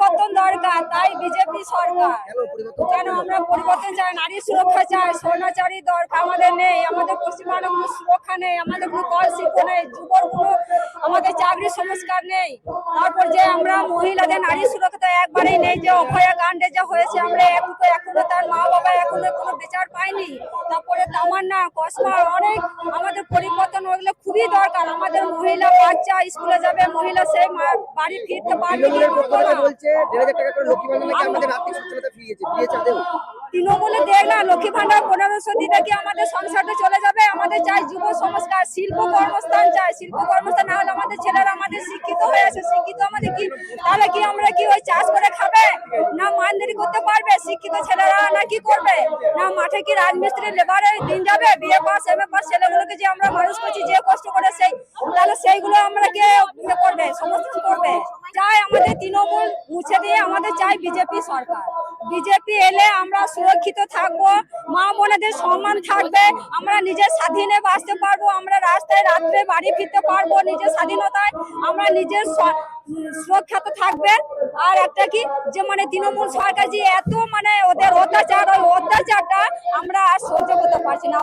পরিবর্তন দরকার, তাই বিজেপি সরকার। কেন আমরা পরিবর্তন চাই, নারী সুরক্ষা চাই, স্বর্ণাচারী দরকার আমাদের নেই, আমাদের পশ্চিমবঙ্গে কোনো সুরক্ষা নেই, আমাদের কোনো কল শিল্প নেই, যুবর কোনো আমাদের চাকরি সংস্কার নেই। তারপর যে আমরা মহিলাদের নারী সুরক্ষা একবারেই নেই, যে অভয়া কাণ্ডে যা হয়েছে আমরা এখনো তার মা বাবা এখনো কোনো বিচার পাইনি। তারপরে তামান্না কসমা অনেক আমাদের পরিবর্তন ওগুলো খুবই দরকার। আমাদের মহিলা বাচ্চা স্কুলে যাবে, মহিলা সেই বাড়ি ফিরতে পারবে কি করবে না। তৃণমূলে দেখ না লক্ষ্মী ভান্ডার 1500 দিলে কি আমাদের সংসারটা চলে যাবে? আমাদের চাই যুব সংস্কার, শিল্প কর্মস্থান চাই, শিল্প কর্মস্থান না হলে আমাদের ছেলেরা আমাদের শিক্ষিত হয়ে আছে, শিক্ষিত আমাদের কি তাহলে কি আমরা কি ওই চাষ করে খাবে না মানদারি করতে পারবে? শিক্ষিত ছেলেরা না কি করবে, না মাঠে কি রাজমিস্ত্রি লেবারে দিন যাবে? বিএ পাস এমএ পাস ছেলেগুলোকে যে আমরা মানুষ করছি যে কষ্ট করে সেই তাহলে সেইগুলো আমরা কে করবে, সমর্থন করবে? চাই আমাদের তৃণমূল মুছে দিয়ে আমাদের চাই বিজেপি সরকার। বিজেপি এলে আমরা সুরক্ষিত থাকবো, মা বোনেদের সম্মান থাকবে, আমরা নিজের স্বাধীনে বাঁচতে পারবো, আমরা রাস্তায় রাত্রে বাড়ি ফিরতে পারবো নিজের স্বাধীনতায়, আমরা নিজের সুরক্ষিত থাকবেন। আর একটা কি যে মানে তৃণমূল সরকার যে এত মানে ওদের অত্যাচার, ওই অত্যাচারটা আমরা আর সহ্য করতে পারছি না।